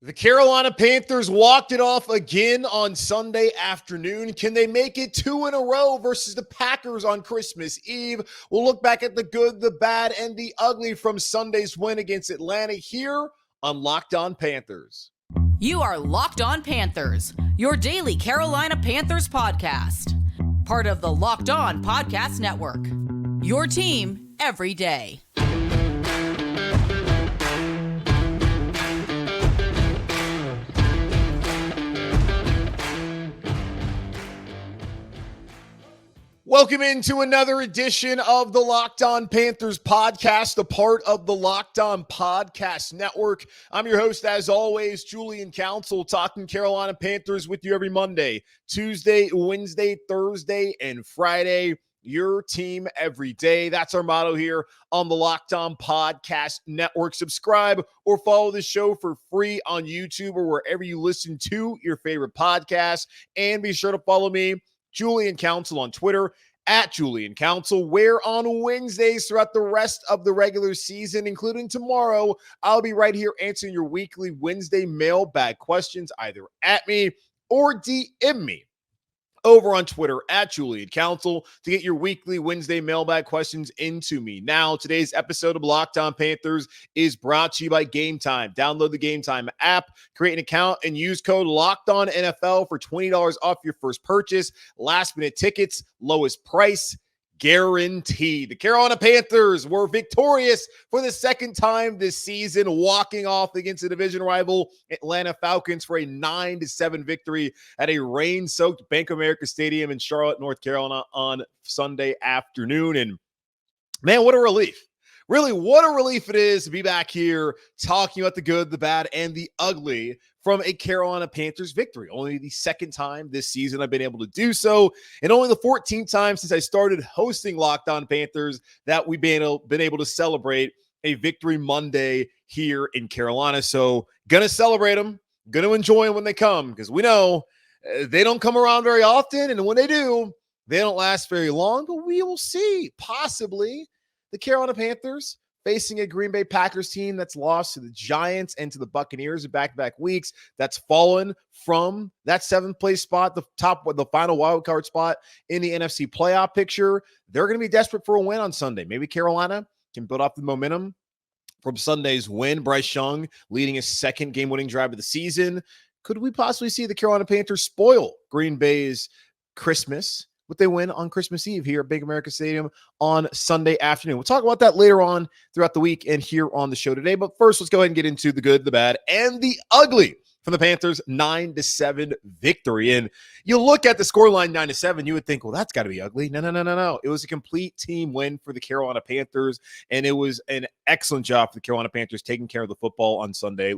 The Carolina Panthers walked it off again on Sunday afternoon. Can they make it two in a row versus the Packers on Christmas Eve? We'll look back at the good, the bad, and the ugly from Sunday's win against Atlanta here on Locked On Panthers. You are Locked On Panthers, your daily Carolina Panthers podcast. Part of the Locked On Podcast Network, your team every day. Welcome into another edition of the Locked On Panthers podcast, a part of the Locked On Podcast Network. I'm your host, as always, Julian Council, talking Carolina Panthers with you every Monday, Tuesday, Wednesday, Thursday, and Friday. Your team every day. That's our motto here on the Locked On Podcast Network. Subscribe or follow the show for free on YouTube or wherever you listen to your favorite podcast. And be sure to follow me, Julian Council, on Twitter at Julian Council, where on Wednesdays throughout the rest of the regular season, including tomorrow, I'll be right here answering your weekly Wednesday mailbag questions, either at me or DM me over on Twitter at Julian Council to get your weekly Wednesday mailbag questions into me. Now, today's episode of Locked On Panthers is brought to you by Gametime. Download the Gametime app, create an account, and use code LOCKEDONNFL for $20 off your first purchase. Last-minute tickets, lowest price guaranteed. The Carolina Panthers were victorious for the second time this season, walking off against the division rival Atlanta Falcons for a 9-7 victory at a rain-soaked Bank of America Stadium in Charlotte, North Carolina on Sunday afternoon. And man, what a relief. Really, what a relief it is to be back here talking about the good, the bad, and the ugly from a Carolina Panthers victory. Only the second time this season I've been able to do so, and only the 14th time since I started hosting Locked On Panthers that we've been able to celebrate a Victory Monday here in Carolina. So gonna celebrate them, gonna enjoy them when they come, because we know they don't come around very often, and when they do, they don't last very long, but we will see. Possibly the Carolina Panthers facing a Green Bay Packers team that's lost to the Giants and to the Buccaneers in back-to-back weeks, that's fallen from that seventh place spot, the final wild card spot in the NFC playoff picture. They're going to be desperate for a win on Sunday. Maybe Carolina can build off the momentum from Sunday's win. Bryce Young leading his second game-winning drive of the season. Could we possibly see the Carolina Panthers spoil Green Bay's Christmas what they win on Christmas Eve here at Bank of America Stadium on Sunday afternoon? We'll talk about that later on throughout the week and here on the show today. But first, let's go ahead and get into the good, the bad, and the ugly from the Panthers' 9-7 victory. And you look at the scoreline 9-7, you would think, well, that's got to be ugly. No. It was a complete team win for the Carolina Panthers, and it was an excellent job for the Carolina Panthers taking care of the football on Sunday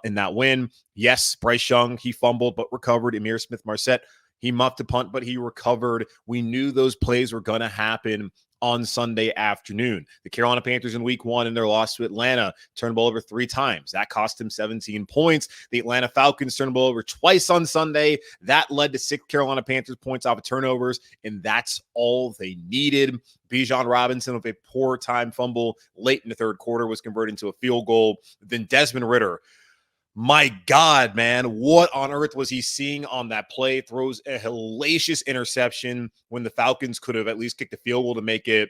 in that win. Yes, Bryce Young, he fumbled but recovered. Ihmir Smith-Marsette, he muffed a punt, but he recovered. We knew those plays were going to happen on Sunday afternoon. The Carolina Panthers in week one in their loss to Atlanta turned the ball over 3 times. That cost them 17 points. The Atlanta Falcons turned the ball over twice on Sunday. That led to 6 Carolina Panthers points off of turnovers, and that's all they needed. Bijan Robinson with a poor time fumble late in the third quarter was converted into a field goal. Then Desmond Ridder, my God, man, what on earth was he seeing on that play? Throws a hellacious interception when the Falcons could have at least kicked a field goal to make it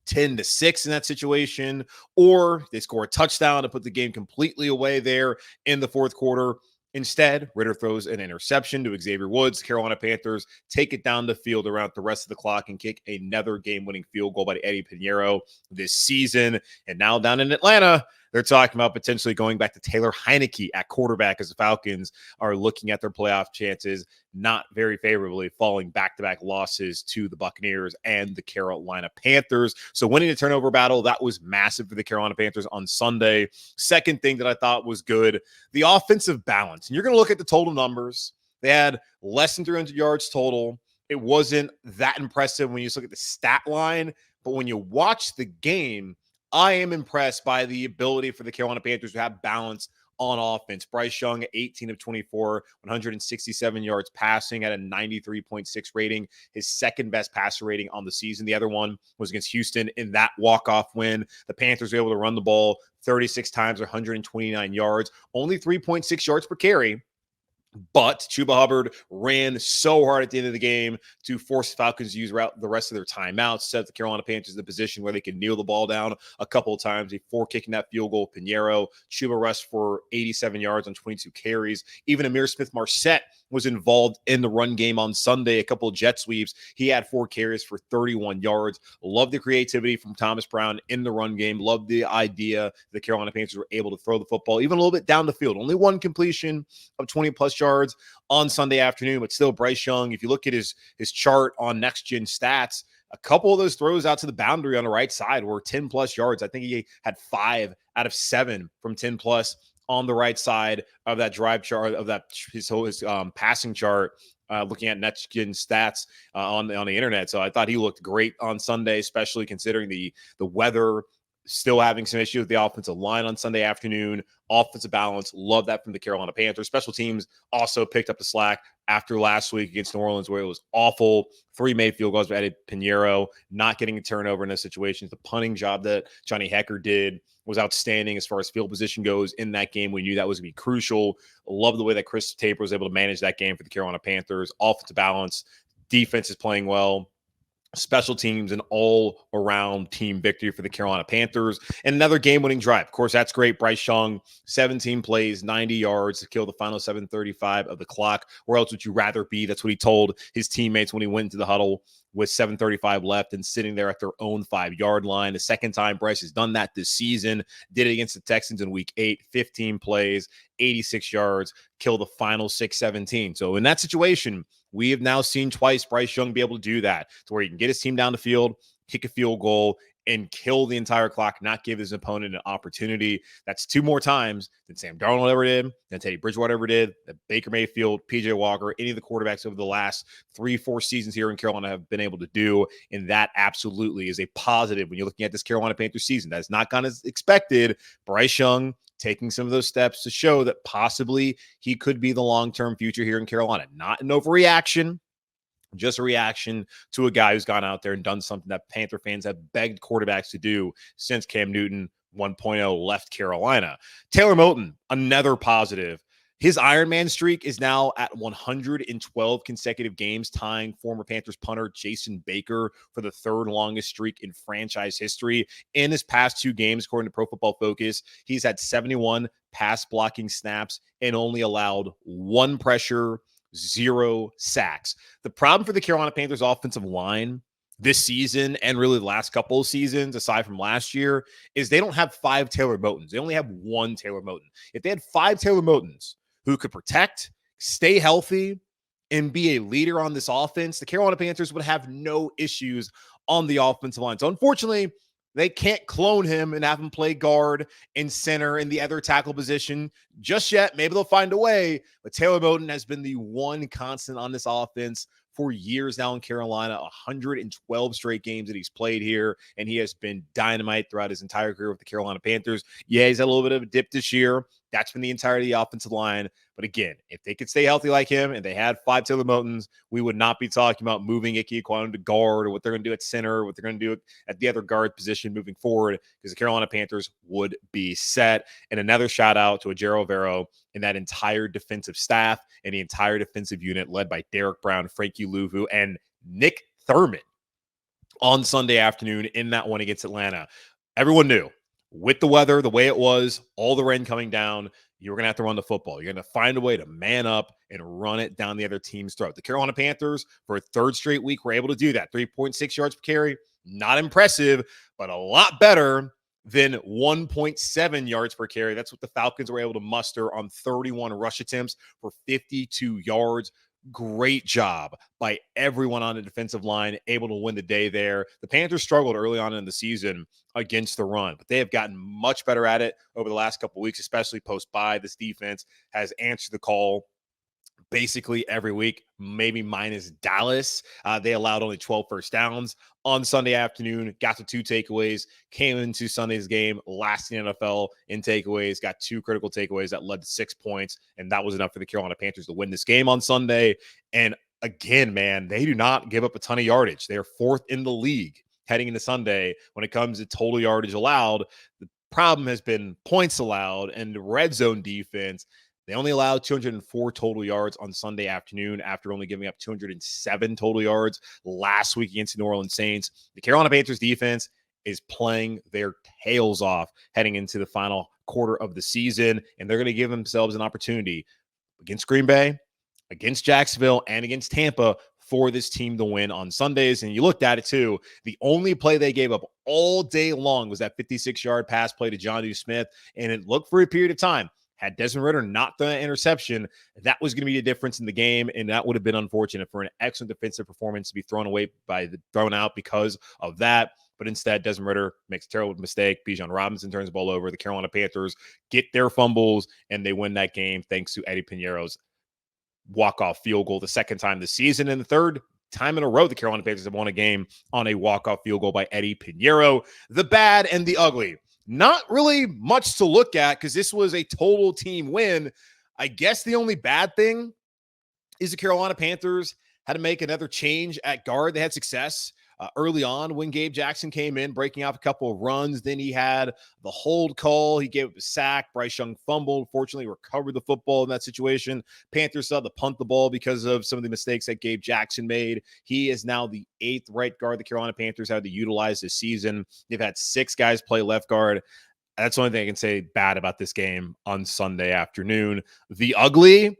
10-6 in that situation, or they score a touchdown to put the game completely away there in the fourth quarter. Instead, Ridder throws an interception to Xavier Woods. Carolina Panthers take it down the field around the rest of the clock and kick another game-winning field goal by Eddy Pineiro this season. And now down in Atlanta, they're talking about potentially going back to Taylor Heineke at quarterback as the Falcons are looking at their playoff chances not very favorably, falling back-to-back losses to the Buccaneers and the Carolina Panthers. So winning the turnover battle, that was massive for the Carolina Panthers on Sunday. Second thing that I thought was good, the offensive balance. And you're going to look at the total numbers. They had less than 300 yards total. It wasn't that impressive when you just look at the stat line, but when you watch the game, I am impressed by the ability for the Carolina Panthers to have balance on offense. Bryce Young, 18 of 24, 167 yards passing at a 93.6 rating, his second best passer rating on the season. The other one was against Houston in that walk-off win. The Panthers were able to run the ball 36 times, 129 yards, only 3.6 yards per carry. But Chuba Hubbard ran so hard at the end of the game to force the Falcons to use the rest of their timeouts, set the Carolina Panthers in a position where they could kneel the ball down a couple of times before kicking that field goal. Pineiro, Chuba rushed for 87 yards on 22 carries. Even Amir Smith-Marset was involved in the run game on Sunday, a couple of jet sweeps. He had 4 carries for 31 yards. Love the creativity from Thomas Brown in the run game. Love the idea the Carolina Panthers were able to throw the football even a little bit down the field. Only one completion of 20-plus yards on Sunday afternoon, but still Bryce Young, if you look at his chart on Next Gen Stats, a couple of those throws out to the boundary on the right side were 10-plus yards. I think he had 5 out of 7 from 10-plus on the right side of that drive chart, of that his passing chart, looking at Next Gen Stats on the internet. So I thought he looked great on Sunday, especially considering the weather. Still having some issues with the offensive line on Sunday afternoon. Offensive balance, love that from the Carolina Panthers. Special teams also picked up the slack after last week against New Orleans, where it was awful. 3 made field goals by Eddy Pineiro, not getting a turnover in those situations. The punting job that Johnny Hecker did was outstanding as far as field position goes in that game. We knew that was going to be crucial. Love the way that Chris Tabor was able to manage that game for the Carolina Panthers. Offensive balance, defense is playing well. Special teams, and all-around team victory for the Carolina Panthers. And another game-winning drive. Of course, that's great. Bryce Young, 17 plays, 90 yards to kill the final 7:35 of the clock. Where else would you rather be? That's what he told his teammates when he went into the huddle with 7:35 left and sitting there at their own 5-yard line. The second time Bryce has done that this season. Did it against the Texans in Week 8, 15 plays, 86 yards, kill the final 6:17. So in that situation, we have now seen twice Bryce Young be able to do that, to where he can get his team down the field, kick a field goal, and kill the entire clock, not give his opponent an opportunity. That's 2 more times than Sam Darnold ever did, than Teddy Bridgewater ever did, that Baker Mayfield, PJ Walker, any of the quarterbacks over the last 3-4 seasons here in Carolina have been able to do. And that absolutely is a positive when you're looking at this Carolina Panthers season. That's not gone as expected. Bryce Young taking some of those steps to show that possibly he could be the long-term future here in Carolina. Not an overreaction, just a reaction to a guy who's gone out there and done something that Panther fans have begged quarterbacks to do since Cam Newton 1.0 left Carolina. Taylor Moton, another positive. His Ironman streak is now at 112 consecutive games, tying former Panthers punter Jason Baker for the 3rd longest streak in franchise history. In his past 2 games, according to Pro Football Focus, he's had 71 pass blocking snaps and only allowed 1 pressure, 0 sacks. The problem for the Carolina Panthers offensive line this season, and really the last couple of seasons, aside from last year, is they don't have 5 Taylor Motons. They only have 1 Taylor Moton. If they had 5 Taylor Motons who could protect, stay healthy, and be a leader on this offense, the Carolina Panthers would have no issues on the offensive line. So unfortunately, they can't clone him and have him play guard and center in the other tackle position just yet. Maybe they'll find a way, but Taylor Moton has been the one constant on this offense for years now in Carolina. 112 straight games that he's played here, and he has been dynamite throughout his entire career with the Carolina Panthers. Yeah, he's had a little bit of a dip this year. That's been the entirety of the offensive line. But again, if they could stay healthy like him and they had 5 Taylor Motons, we would not be talking about moving Ike Ekwonu to guard, or what they're going to do at center, what they're going to do at the other guard position moving forward, because the Carolina Panthers would be set. And another shout out to Ejiro Evero and that entire defensive staff and the entire defensive unit led by Derek Brown, Frankie Louvu, and Nick Thurman on Sunday afternoon in that one against Atlanta. Everyone knew, with the weather, the way it was, all the rain coming down, you were going to have to run the football. You're going to find a way to man up and run it down the other team's throat. The Carolina Panthers, for a 3rd straight week, were able to do that. 3.6 yards per carry. Not impressive, but a lot better than 1.7 yards per carry. That's what the Falcons were able to muster on 31 rush attempts for 52 yards. Great job by everyone on the defensive line, able to win the day there. The Panthers struggled early on in the season against the run, but they have gotten much better at it over the last couple of weeks, especially post-bye. This defense has answered the call basically every week, maybe minus Dallas. They allowed only 12 first downs on Sunday afternoon, got to 2 takeaways, came into Sunday's game, last in the NFL in takeaways, got 2 critical takeaways that led to 6 points, and that was enough for the Carolina Panthers to win this game on Sunday. And again, man, they do not give up a ton of yardage. They are 4th in the league heading into Sunday when it comes to total yardage allowed. The problem has been points allowed, and the red zone defense, they only allowed 204 total yards on Sunday afternoon after only giving up 207 total yards last week against the New Orleans Saints. The Carolina Panthers defense is playing their tails off heading into the final quarter of the season, and they're going to give themselves an opportunity against Green Bay, against Jacksonville, and against Tampa for this team to win on Sundays. And you looked at it too. The only play they gave up all day long was that 56-yard pass play to Jonnu Smith, and it looked for a period of time. Had Desmond Ridder not done an interception, that was going to be the difference in the game, and that would have been unfortunate for an excellent defensive performance to be thrown out because of that. But instead, Desmond Ridder makes a terrible mistake. Bijan Robinson turns the ball over. The Carolina Panthers get their fumbles, and they win that game thanks to Eddy Pineiro's walk-off field goal the second time this season, and the third time in a row the Carolina Panthers have won a game on a walk-off field goal by Eddy Pineiro. The bad and the ugly. Not really much to look at because this was a total team win. I guess the only bad thing is the Carolina Panthers had to make another change at guard. They had success early on when Gabe Jackson came in, breaking off a couple of runs. Then he had the hold call. He gave up a sack. Bryce Young fumbled. Fortunately, recovered the football in that situation. Panthers still had to punt the ball because of some of the mistakes that Gabe Jackson made. He is now the 8th right guard the Carolina Panthers had to utilize this season. They've had 6 guys play left guard. That's the only thing I can say bad about this game on Sunday afternoon. The ugly,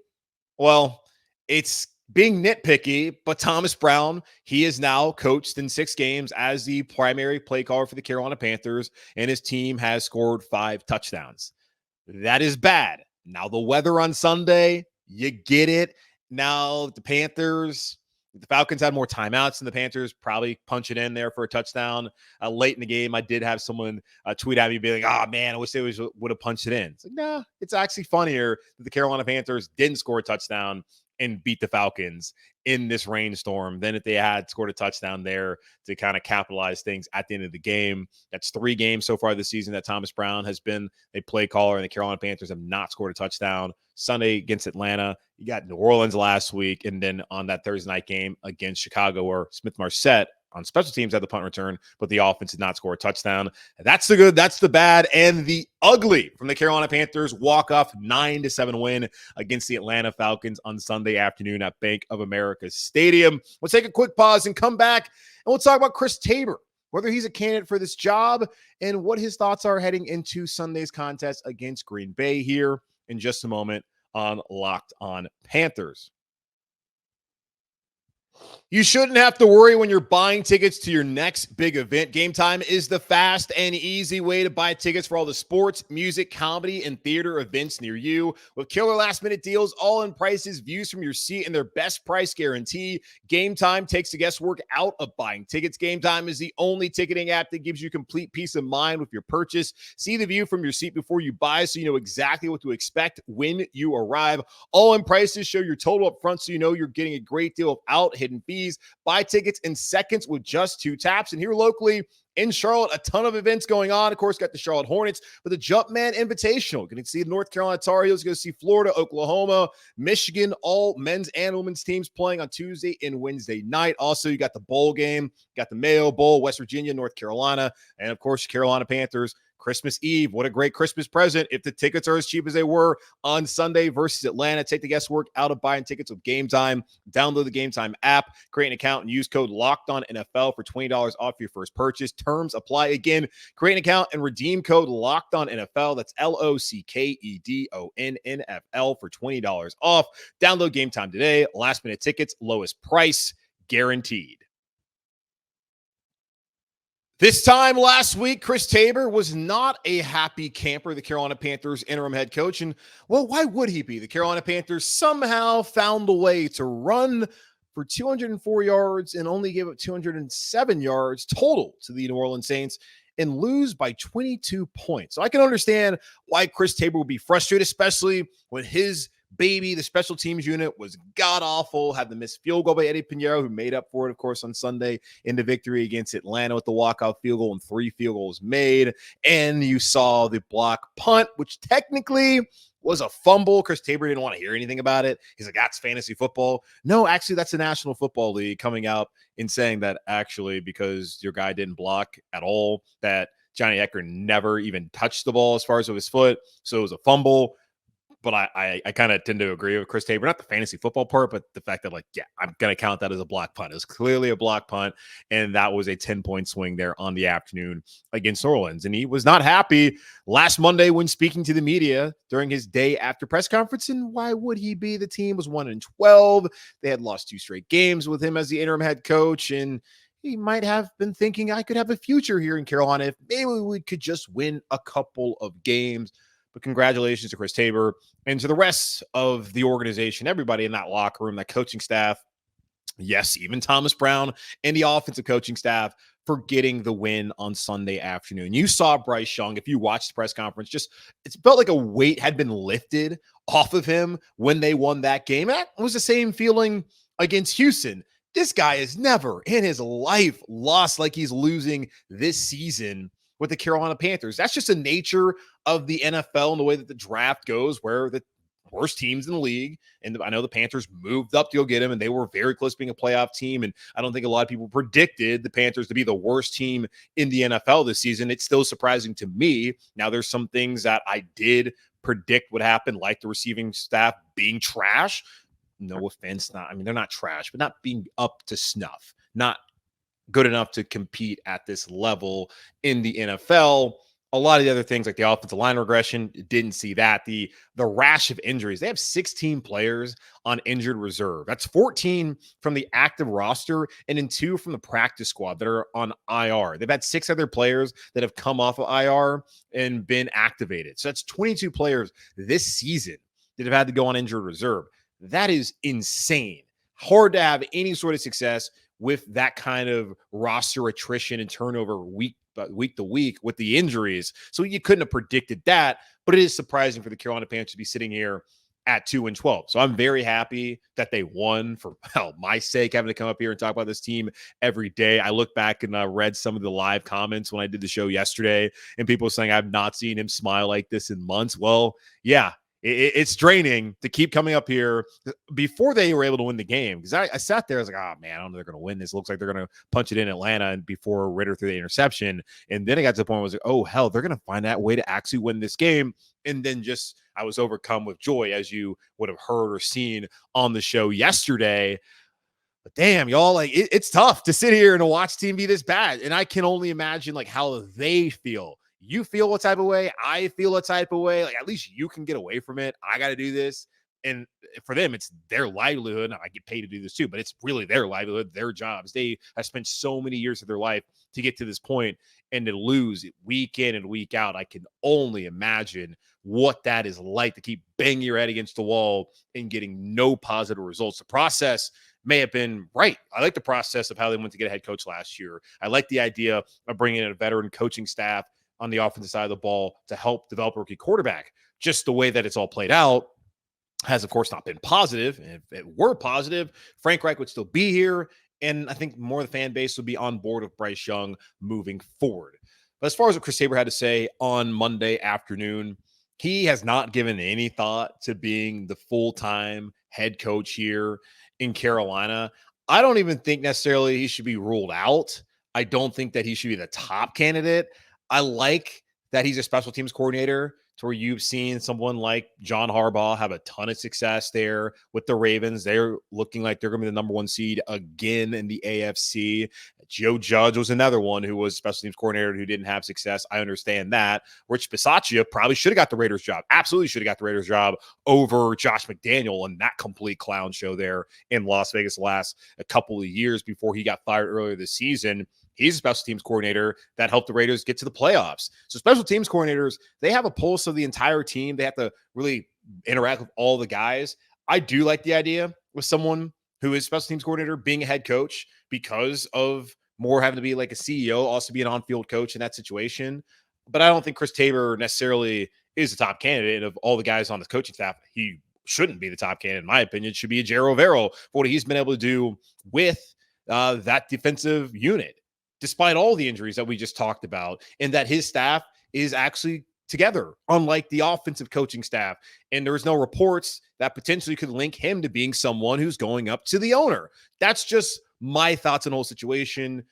well, it's being nitpicky, but Thomas Brown, he is now coached in 6 games as the primary play caller for the Carolina Panthers, and his team has scored 5 touchdowns. That is bad. Now, the weather on Sunday, you get it. Now, the Falcons had more timeouts than the Panthers, probably punch it in there for a touchdown. Late in the game, I did have someone tweet at me being like, oh, man, I wish they would have punched it in. It's like, nah, it's actually funnier that the Carolina Panthers didn't score a touchdown and beat the Falcons in this rainstorm than if they had scored a touchdown there to kind of capitalize things at the end of the game. That's 3 games so far this season that Thomas Brown has been a play caller, and the Carolina Panthers have not scored a touchdown. Sunday against Atlanta, you got New Orleans last week, and then on that Thursday night game against Chicago where Smith-Marset on special teams had the punt return, but the offense did not score a touchdown. That's the good, that's the bad, and the ugly from the Carolina Panthers walk-off 9-7 win against the Atlanta Falcons on Sunday afternoon at Bank of America Stadium. We'll take a quick pause and come back, and we'll talk about Chris Tabor, whether he's a candidate for this job, and what his thoughts are heading into Sunday's contest against Green Bay here in just a moment on Locked On Panthers. You shouldn't have to worry when you're buying tickets to your next big event. Gametime is the fast and easy way to buy tickets for all the sports, music, comedy, and theater events near you. With killer last-minute deals, all-in prices, views from your seat, and their best price guarantee, Gametime takes the guesswork out of buying tickets. Gametime is the only ticketing app that gives you complete peace of mind with your purchase. See the view from your seat before you buy so you know exactly what to expect when you arrive. All-in prices show your total up front so you know you're getting a great deal without hidden fees. Buy tickets in seconds with just 2 taps. And here locally in Charlotte, a ton of events going on. Of course, got the Charlotte Hornets, but the Jumpman Invitational. Going to see the North Carolina Tar Heels. Going to see Florida, Oklahoma, Michigan, all men's and women's teams playing on Tuesday and Wednesday night. Also, you got the bowl game, got the Mayo Bowl, West Virginia, North Carolina, and of course, Carolina Panthers. Christmas Eve. What a great Christmas present if the tickets are as cheap as they were on Sunday versus Atlanta. Take the guesswork out of buying tickets with Gametime. Download the Gametime app, create an account, and use code LOCKEDONNFL for $20 off your first purchase. Terms apply. Again, create an account and redeem code LOCKEDONNFL. That's LOCKEDONNFL for $20 off. Download Gametime today. Last minute tickets, lowest price guaranteed. This time last week, Chris Tabor was not a happy camper, the Carolina Panthers interim head coach. And, well, why would he be? The Carolina Panthers somehow found a way to run for 204 yards and only give up 207 yards total to the New Orleans Saints and lose by 22 points. So I can understand why Chris Tabor would be frustrated, especially when his baby. The special teams unit was god-awful, had the missed field goal by Eddy Pineiro, who made up for it, of course, on Sunday in the victory against Atlanta with the walk-off field goal and 3 field goals made. And you saw the block punt, which technically was a fumble. Chris Tabor didn't want to hear anything about it. He's like, that's fantasy football. No, actually, that's the National Football League coming out and saying that actually because your guy didn't block at all, that Johnny Hekker never even touched the ball as far as with his foot. So it was a fumble. But I kind of tend to agree with Chris Tabor, not the fantasy football part, but the fact that, like, yeah, I'm going to count that as a block punt. It was clearly a block punt, and that was a 10-point swing there on the afternoon against New Orleans. And he was not happy last Monday when speaking to the media during his day after press conference. And why would he be? The team was 1-12. They had lost 2 straight games with him as the interim head coach, and he might have been thinking, I could have a future here in Carolina if maybe we could just win a couple of games. But congratulations to Chris Tabor and to the rest of the organization, everybody in that locker room, that coaching staff. Yes, even Thomas Brown and the offensive coaching staff for getting the win on Sunday afternoon. You saw Bryce Young, if you watched the press conference, it felt like a weight had been lifted off of him when they won that game. That was the same feeling against Houston. This guy has never in his life lost like he's losing this season with the Carolina Panthers. That's just the nature of the NFL and the way that the draft goes, where the worst teams in the league, and I know the Panthers moved up to go get him, and they were very close to being a playoff team, and I don't think a lot of people predicted the Panthers to be the worst team in the NFL this season. It's still surprising to me. Now, there's some things that I did predict would happen, like the receiving staff being trash. No offense, they're not trash, but not being up to snuff, not good enough to compete at this level in the NFL. A lot of the other things like the offensive line regression, didn't see that. The rash of injuries. They have 16 players on injured reserve. That's 14 from the active roster and then 2 from the practice squad that are on IR. They've had 6 other players that have come off of IR and been activated. So that's 22 players this season that have had to go on injured reserve. That is insane. Hard to have any sort of success with that kind of roster attrition and turnover week to week with the injuries. So you couldn't have predicted that, but it is surprising for the Carolina Panthers to be sitting here at 2-12. So I'm very happy that they won for my sake, having to come up here and talk about this team every day. I look back and read some of the live comments when I did the show yesterday, and people saying I've not seen him smile like this in months. Well, yeah, it's draining to keep coming up here before they were able to win the game. Because I sat there, I was like, oh man, I don't know if they're going to win this. It looks like they're going to punch it in Atlanta, and before Ritter threw the interception. And then it got to the point where I was like, oh hell, they're going to find that way to actually win this game. And then I was overcome with joy, as you would have heard or seen on the show yesterday. But damn, y'all, it's tough to sit here and to watch team be this bad. And I can only imagine how they feel. You feel a type of way. I feel a type of way. At least you can get away from it. I got to do this. And for them, it's their livelihood. I get paid to do this too, but it's really their livelihood, their jobs. They have spent so many years of their life to get to this point, and to lose week in and week out. I can only imagine what that is like, to keep banging your head against the wall and getting no positive results. The process may have been right. I like the process of how they went to get a head coach last year. I like the idea of bringing in a veteran coaching staff on the offensive side of the ball to help develop a rookie quarterback. Just the way that it's all played out has, of course, not been positive. And if it were positive, Frank Reich would still be here. And I think more of the fan base would be on board with Bryce Young moving forward. But as far as what Chris Tabor had to say on Monday afternoon, he has not given any thought to being the full-time head coach here in Carolina. I don't even think necessarily he should be ruled out. I don't think that he should be the top candidate. I like that he's a special teams coordinator, to where you've seen someone like John Harbaugh have a ton of success there with the Ravens. They're looking like they're going to be the number 1 seed again in the AFC. Joe Judge was another one who was special teams coordinator who didn't have success. I understand that. Rich Bisaccia probably should have got the Raiders job. Absolutely should have got the Raiders job over Josh McDaniel and that complete clown show there in Las Vegas the last a couple of years before he got fired earlier this season. He's a special teams coordinator that helped the Raiders get to the playoffs. So special teams coordinators, they have a pulse of the entire team. They have to really interact with all the guys. I do like the idea with someone who is special teams coordinator being a head coach, because of more having to be like a CEO, also be an on-field coach in that situation. But I don't think Chris Tabor necessarily is the top candidate of all the guys on the coaching staff. He shouldn't be the top candidate, in my opinion, should be a Jero Vero for what he's been able to do with that defensive unit, despite all the injuries that we just talked about, and that his staff is actually together, unlike the offensive coaching staff. And there's no reports that potentially could link him to being someone who's going up to the owner. That's just my thoughts on the whole situation.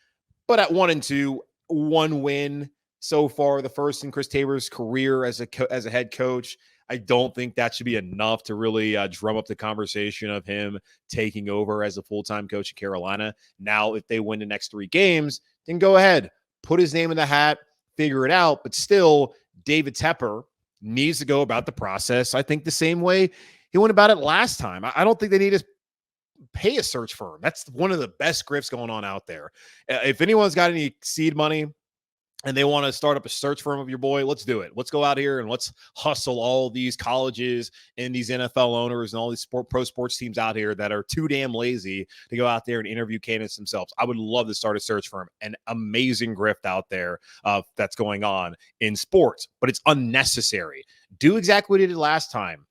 But at 1-2, one win so far, the first in Chris Tabor's career as a head coach. I don't think that should be enough to really drum up the conversation of him taking over as a full-time coach in Carolina. Now, if they win the next 3 games, then go ahead, put his name in the hat, figure it out. But still, David Tepper needs to go about the process, I think, the same way he went about it last time. I don't think they need to pay a search firm. That's one of the best grifts going on out there. If anyone's got any seed money and they want to start up a search firm of your boy, let's do it. Let's go out here and let's hustle all these colleges and these NFL owners and all these pro sports teams out here that are too damn lazy to go out there and interview candidates themselves. I would love to start a search firm. An amazing grift out there that's going on in sports, but it's unnecessary. Do exactly what he did last time.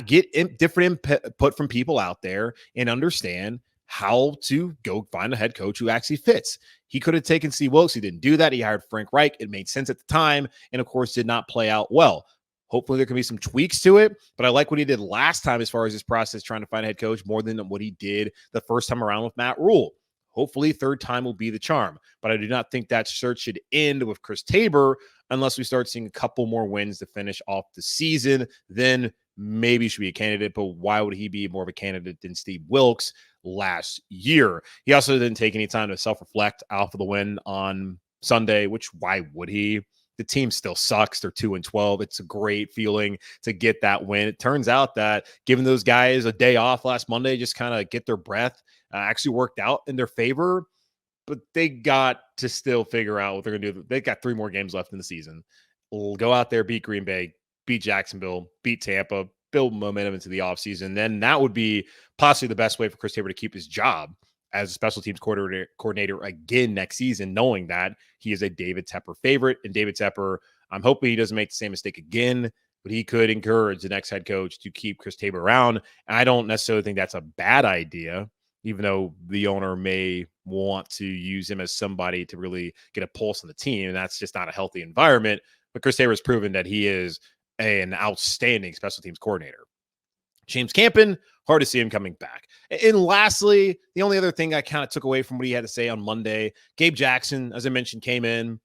Get different input from people out there and understand how to go find a head coach who actually fits. He could have taken Steve Wilkes. He didn't do that. He hired Frank Reich. It made sense at the time, and of course did not play out well. Hopefully there can be some tweaks to it, but I like what he did last time as far as his process trying to find a head coach more than what he did the first time around with Matt Rule. Hopefully third time will be the charm, but I do not think that search should end with Chris Tabor unless we start seeing a couple more wins to finish off the season. Then maybe should be a candidate, but why would he be more of a candidate than Steve Wilkes last year? He also didn't take any time to self-reflect off of the win on Sunday, which why would he? The team still sucks. They're 2-12. It's a great feeling to get that win. It turns out that giving those guys a day off last Monday, just kind of get their breath, actually worked out in their favor, but they got to still figure out what they're going to do. They got 3 more games left in the season. We'll go out there, beat Green Bay, beat Jacksonville, beat Tampa, build momentum into the offseason. Then that would be possibly the best way for Chris Tabor to keep his job as a special teams coordinator again next season, knowing that he is a David Tepper favorite. And David Tepper, I'm hoping he doesn't make the same mistake again, but he could encourage the next head coach to keep Chris Tabor around. And I don't necessarily think that's a bad idea, even though the owner may want to use him as somebody to really get a pulse on the team. And that's just not a healthy environment. But Chris Tabor has proven that he is an outstanding special teams coordinator. James Campen, hard to see him coming back. And lastly, the only other thing I kind of took away from what he had to say on Monday, Gabe Jackson, as I mentioned, came in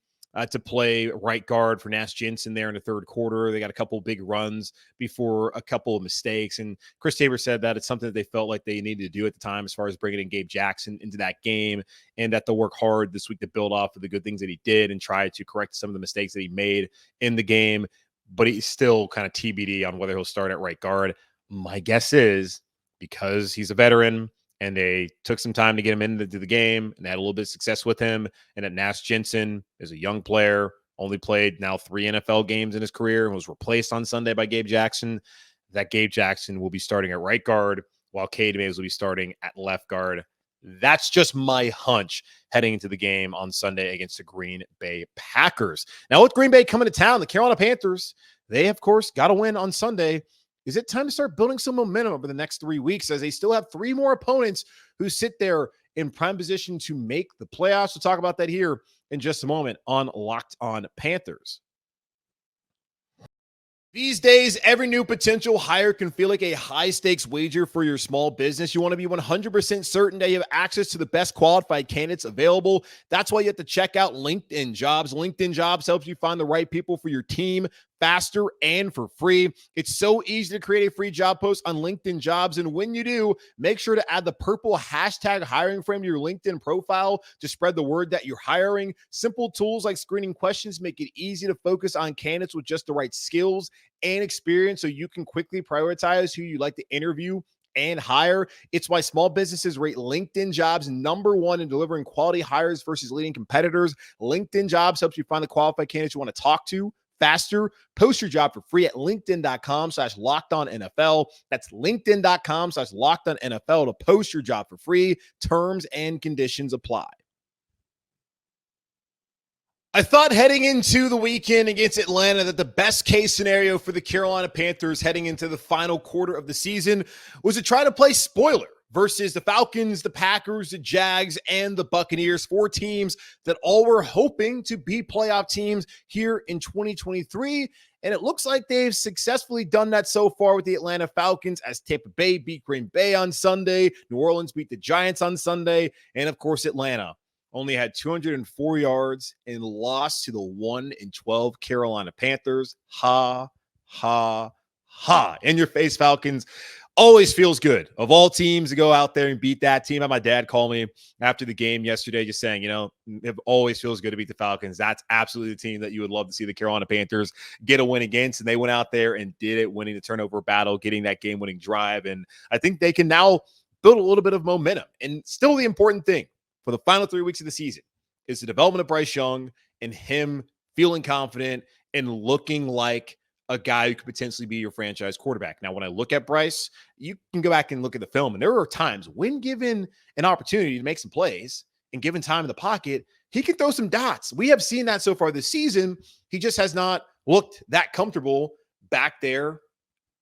to play right guard for Nash Jensen there in the third quarter. They got a couple big runs before a couple of mistakes. And Chris Tabor said that it's something that they felt like they needed to do at the time as far as bringing in Gabe Jackson into that game, and that they'll work hard this week to build off of the good things that he did and try to correct some of the mistakes that he made in the game. But he's still kind of TBD on whether he'll start at right guard. My guess is because he's a veteran and they took some time to get him into the game and had a little bit of success with him, and that Nash Jensen is a young player, only played now 3 NFL games in his career and was replaced on Sunday by Gabe Jackson, that Gabe Jackson will be starting at right guard while Cade Mays will be starting at left guard. That's just my hunch heading into the game on Sunday against the Green Bay Packers. Now, with Green Bay coming to town, the Carolina Panthers, they, of course, got to win on Sunday. Is it time to start building some momentum over the next 3 weeks as they still have 3 more opponents who sit there in prime position to make the playoffs? We'll talk about that here in just a moment on Locked On Panthers. These days, every new potential hire can feel like a high-stakes wager for your small business. You want to be 100% certain that you have access to the best qualified candidates available. That's why you have to check out LinkedIn Jobs. LinkedIn Jobs helps you find the right people for your team faster and for free. It's so easy to create a free job post on LinkedIn Jobs. And when you do, make sure to add the purple hashtag hiring frame to your LinkedIn profile to spread the word that you're hiring. Simple tools like screening questions make it easy to focus on candidates with just the right skills and experience so you can quickly prioritize who you like to interview and hire. It's why small businesses rate LinkedIn Jobs number 1 in delivering quality hires versus leading competitors. LinkedIn Jobs helps you find the qualified candidates you want to talk to faster. Post your job for free at linkedin.com/lockedonnfl. That's linkedin.com/lockedonnfl to post your job for free. Terms and conditions apply. I thought heading into the weekend against Atlanta that the best case scenario for the Carolina Panthers heading into the final quarter of the season was to try to play spoiler versus the Falcons, the Packers, the Jags, and the Buccaneers, 4 teams that all were hoping to be playoff teams here in 2023. And it looks like they've successfully done that so far with the Atlanta Falcons, as Tampa Bay beat Green Bay on Sunday, New Orleans beat the Giants on Sunday, and of course Atlanta only had 204 yards and lost to the 1-12 Carolina Panthers. Ha, ha, ha. In your face, Falcons. Always feels good. Of all teams to go out there and beat that team. I had my dad call me after the game yesterday just saying, it always feels good to beat the Falcons. That's absolutely the team that you would love to see the Carolina Panthers get a win against. And they went out there and did it, winning the turnover battle, getting that game-winning drive. And I think they can now build a little bit of momentum. And still the important thing for the final 3 weeks of the season is the development of Bryce Young and him feeling confident and looking like a guy who could potentially be your franchise quarterback. Now, when I look at Bryce, you can go back and look at the film, and there are times when given an opportunity to make some plays and given time in the pocket, he can throw some dots. We have seen that so far this season. He just has not looked that comfortable back there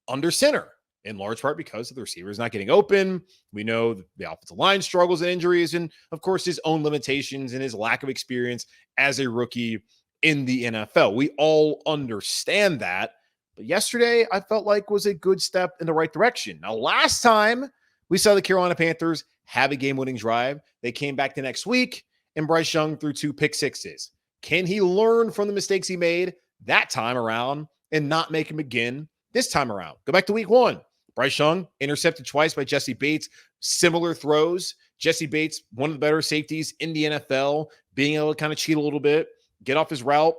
under center, in large part because the receivers not getting open. We know the offensive line struggles and injuries, and of course his own limitations and his lack of experience as a rookie in the NFL. We all understand that, but yesterday I felt like was a good step in the right direction. Now, last time we saw the Carolina Panthers have a game-winning drive, they came back the next week and Bryce Young threw 2 pick sixes. Can he learn from the mistakes he made that time around and not make them again this time around? Go back to week 1. Bryce Young intercepted twice by Jesse Bates, similar throws. Jesse Bates, one of the better safeties in the NFL, being able to kind of cheat a little bit, get off his route,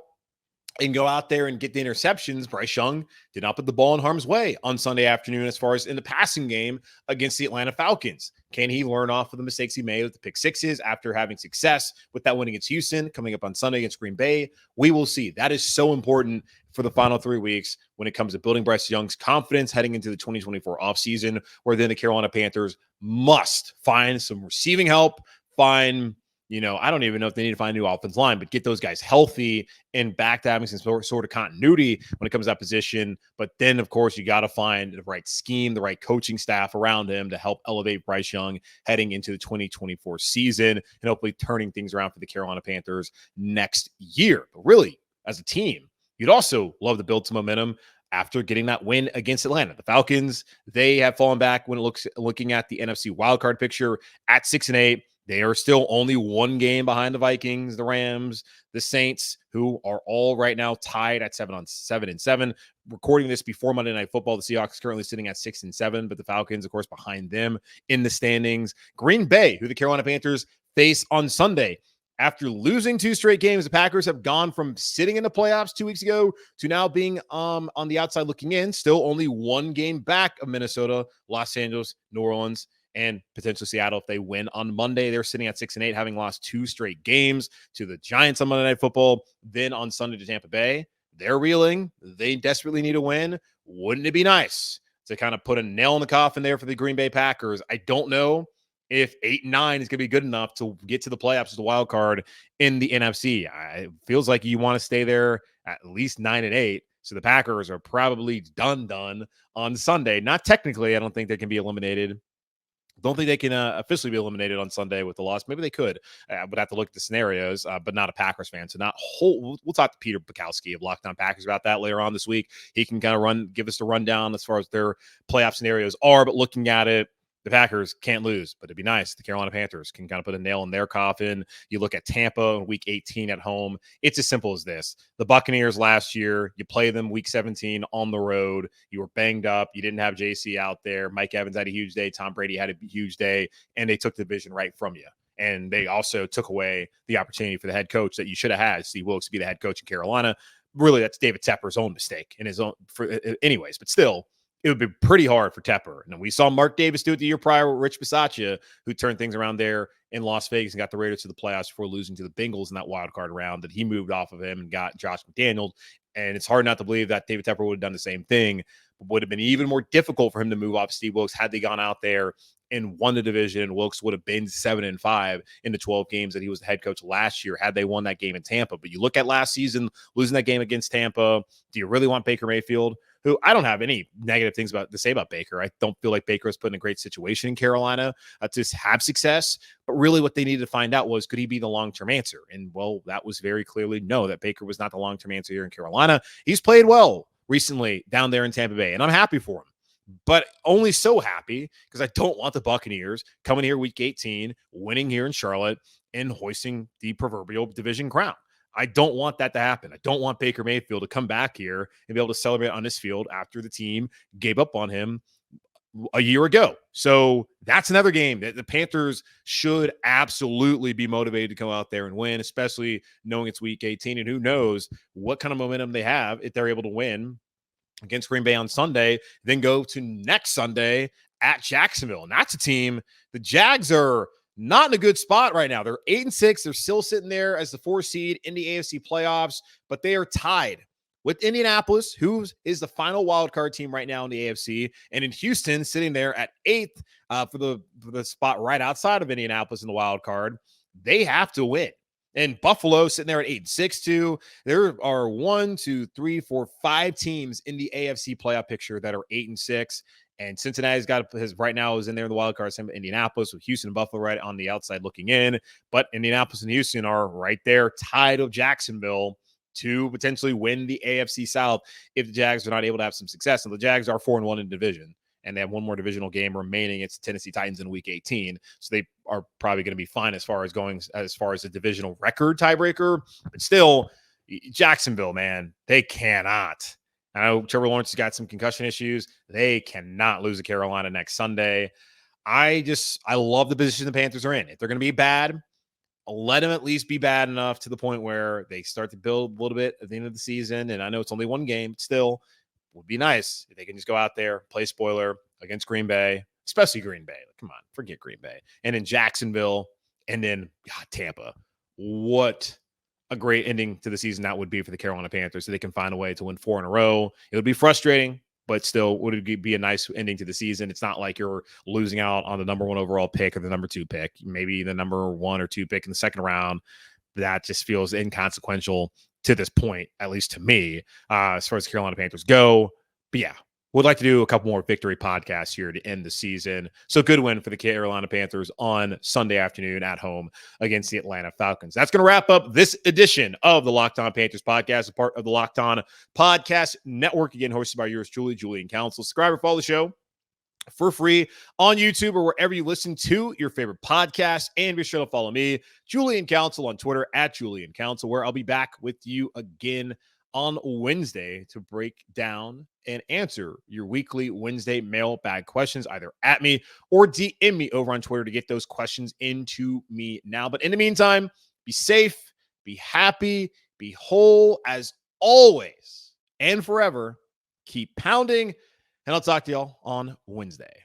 and go out there and get the interceptions. Bryce Young did not put the ball in harm's way on Sunday afternoon as far as in the passing game against the Atlanta Falcons. Can he learn off of the mistakes he made with the pick sixes after having success with that win against Houston coming up on Sunday against Green Bay? We will see. That is so important for the final 3 weeks when it comes to building Bryce Young's confidence heading into the 2024 offseason, where then the Carolina Panthers must find some receiving help, find I don't even know if they need to find a new offensive line, but get those guys healthy and back to having some sort of continuity when it comes to that position. But then, of course, you got to find the right scheme, the right coaching staff around him to help elevate Bryce Young heading into the 2024 season and hopefully turning things around for the Carolina Panthers next year. But really, as a team, you'd also love to build some momentum after getting that win against Atlanta. The Falcons, they have fallen back when looking at the NFC wildcard picture at 6-8. They are still only 1 game behind the Vikings, the Rams, the Saints, who are all right now tied at 7-7. Recording this before Monday Night Football, the Seahawks currently sitting at 6-7, but the Falcons, of course, behind them in the standings. Green Bay, who the Carolina Panthers face on Sunday. After losing 2 straight games, the Packers have gone from sitting in the playoffs 2 weeks ago to now being on the outside looking in, still only 1 game back of Minnesota, Los Angeles, New Orleans, and potentially Seattle. If they win on Monday, they're sitting at 6-8, having lost 2 straight games to the Giants on Monday Night Football, then on Sunday to Tampa Bay. They're reeling. They desperately need a win. Wouldn't it be nice to kind of put a nail in the coffin there for the Green Bay Packers? I don't know if 8-9 is going to be good enough to get to the playoffs as a wild card in the NFC. It feels like you want to stay there at least 9-8. So the Packers are probably done on Sunday. Not technically. I don't think they can be eliminated. Don't think they can officially be eliminated on Sunday with the loss. Maybe they could. I would have to look at the scenarios, but not a Packers fan. So we'll talk to Peter Bukowski of Locked On Packers about that later on this week. He can kind of give us a rundown as far as their playoff scenarios are. But looking at it, the Packers can't lose, but it'd be nice. The Carolina Panthers can kind of put a nail in their coffin. You look at Tampa in week 18 at home. It's as simple as this. The Buccaneers last year, you play them week 17 on the road. You were banged up. You didn't have JC out there. Mike Evans had a huge day. Tom Brady had a huge day, and they took the division right from you. And they also took away the opportunity for the head coach that you should have had, Steve Wilkes, to be the head coach in Carolina. Really, that's David Tepper's own mistake in his own. Anyways, but still, it would be pretty hard for Tepper. And we saw Mark Davis do it the year prior with Rich Bisaccia, who turned things around there in Las Vegas and got the Raiders to the playoffs before losing to the Bengals in that wild card round, that he moved off of him and got Josh McDaniels. And it's hard not to believe that David Tepper would have done the same thing, but would have been even more difficult for him to move off Steve Wilkes had they gone out there and won the division. Wilkes would have been 7-5 in the 12 games that he was the head coach last year had they won that game in Tampa. But you look at last season, losing that game against Tampa, do you really want Baker Mayfield? Who I don't have any negative things to say about Baker. I don't feel like Baker was put in a great situation in Carolina to have success. But really what they needed to find out was, could he be the long-term answer? And, well, that was very clearly no, that Baker was not the long-term answer here in Carolina. He's played well recently down there in Tampa Bay, and I'm happy for him. But only so happy because I don't want the Buccaneers coming here week 18, winning here in Charlotte, and hoisting the proverbial division crown. I don't want that to happen. I don't want Baker Mayfield to come back here and be able to celebrate on this field after the team gave up on him a year ago. So that's another game that the Panthers should absolutely be motivated to come out there and win, especially knowing it's week 18, and who knows what kind of momentum they have if they're able to win against Green Bay on Sunday, then go to next Sunday at Jacksonville. And that's a team, the Jags are not in a good spot right now. They're 8-6. They're still sitting there as the 4 seed in the AFC playoffs, but they are tied with Indianapolis, who is the final wild card team right now in the AFC, and in Houston sitting there at 8th for the spot right outside of Indianapolis in the wild card. They have to win. And Buffalo sitting there at 8-6 too. There are 1, 2, 3, 4, 5 teams in the AFC playoff picture that are 8-6. And Cincinnati's got his right now is in there in the wild card. Same with Indianapolis, with Houston and Buffalo right on the outside looking in. But Indianapolis and Houston are right there, tied of Jacksonville to potentially win the AFC South if the Jags are not able to have some success. And the Jags are 4-1 in division, and they have one more divisional game remaining. It's the Tennessee Titans in week 18. So they are probably going to be fine as far as the divisional record tiebreaker. But still, Jacksonville, man, they cannot. I know Trevor Lawrence has got some concussion issues. They cannot lose to Carolina next Sunday. I love the position the Panthers are in. If they're going to be bad, let them at least be bad enough to the point where they start to build a little bit at the end of the season. And I know it's only one game, but still would be nice if they can just go out there, play spoiler against Green Bay, especially Green Bay. Come on, forget Green Bay. And then Jacksonville, and then Tampa. What a great ending to the season that would be for the Carolina Panthers, so they can find a way to win 4 in a row. It would be frustrating, but still would it be a nice ending to the season. It's not like you're losing out on the number 1 overall pick or the number 2 pick, maybe the number 1 or 2 pick in the second round. That just feels inconsequential to this point, at least to me, as far as the Carolina Panthers go. But yeah, would like to do a couple more victory podcasts here to end the season. So good win for the Carolina Panthers on Sunday afternoon at home against the Atlanta Falcons. That's going to wrap up this edition of the Locked On Panthers podcast, a part of the Locked On Podcast Network. Again, hosted by yours truly, Julian Council. Subscribe or follow the show for free on YouTube or wherever you listen to your favorite podcast. And be sure to follow me, Julian Council, on Twitter at Julian Council, where I'll be back with you again on Wednesday to break down and answer your weekly Wednesday mailbag questions, either at me or DM me over on Twitter to get those questions into me now. But in the meantime, be safe, be happy, be whole as always, and forever. Keep pounding, and I'll talk to y'all on Wednesday.